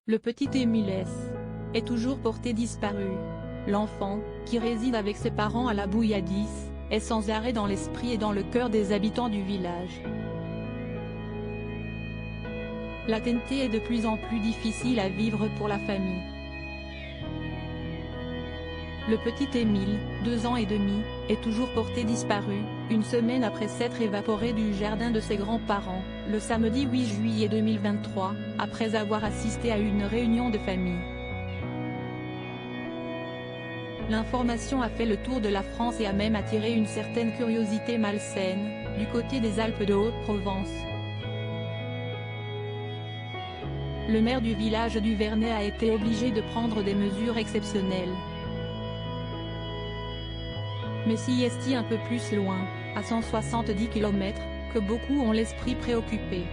Le petit Émile S. est toujours porté disparu. L'enfant, qui réside avec ses parents à la Bouilladis, est sans arrêt dans l'esprit et dans le cœur des habitants du village. La TNT est de plus en plus difficile à vivre pour la famille. Le petit Émile, 2 ans et demi, est toujours porté disparu, une semaine après s'être évaporé du jardin de ses grands-parents, le samedi 8 juillet 2023, après avoir assisté à une réunion de famille. L'information a fait le tour de la France et a même attiré une certaine curiosité malsaine, du côté des Alpes de Haute-Provence. Le maire du village du Vernet a été obligé de prendre des mesures exceptionnelles. Mais si est un peu plus loin, à 170 km, que beaucoup ont l'esprit préoccupé.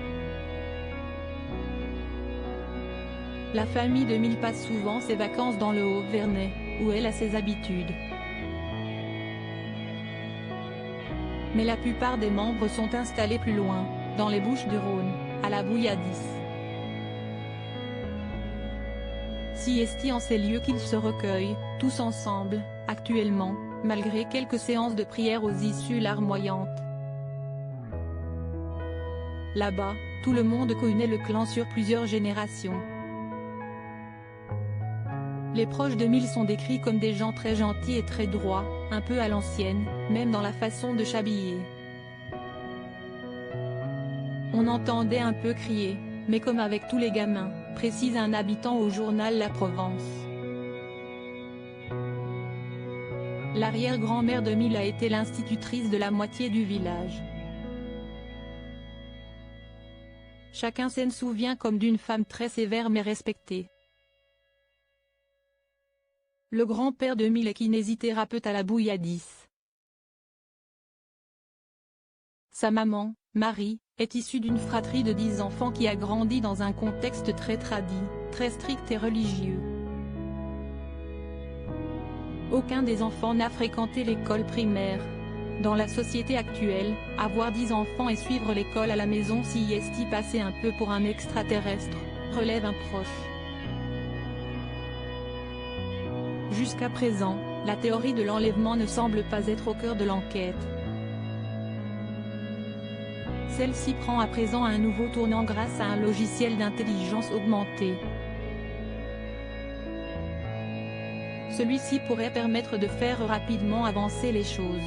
La famille de Mille passe souvent ses vacances dans le Haut-Vernet, où elle a ses habitudes. Mais la plupart des membres sont installés plus loin, dans les Bouches-du-Rhône, à la Bouilladis. Si est en ces lieux qu'ils se recueillent, tous ensemble, actuellement, malgré quelques séances de prière aux issues larmoyantes. Là-bas, tout le monde connaît le clan sur plusieurs générations. Les proches de Mille sont décrits comme des gens très gentils et très droits, un peu à l'ancienne, même dans la façon de s'habiller. On entendait un peu crier, mais comme avec tous les gamins, précise un habitant au journal La Provence. L'arrière-grand-mère de Mille a été l'institutrice de la moitié du village. Chacun s'en souvient comme d'une femme très sévère mais respectée. Le grand-père de Mille est kinésithérapeute à la Bouilladis. Sa maman, Marie, est issue d'une fratrie de 10 enfants qui a grandi dans un contexte très tradit, très strict et religieux. Aucun des enfants n'a fréquenté l'école primaire. Dans la société actuelle, avoir 10 enfants et suivre l'école à la maison si est passer un peu pour un extraterrestre, relève un proche. Jusqu'à présent, la théorie de l'enlèvement ne semble pas être au cœur de l'enquête. Celle-ci prend à présent un nouveau tournant grâce à un logiciel d'intelligence augmentée. Celui-ci pourrait permettre de faire rapidement avancer les choses.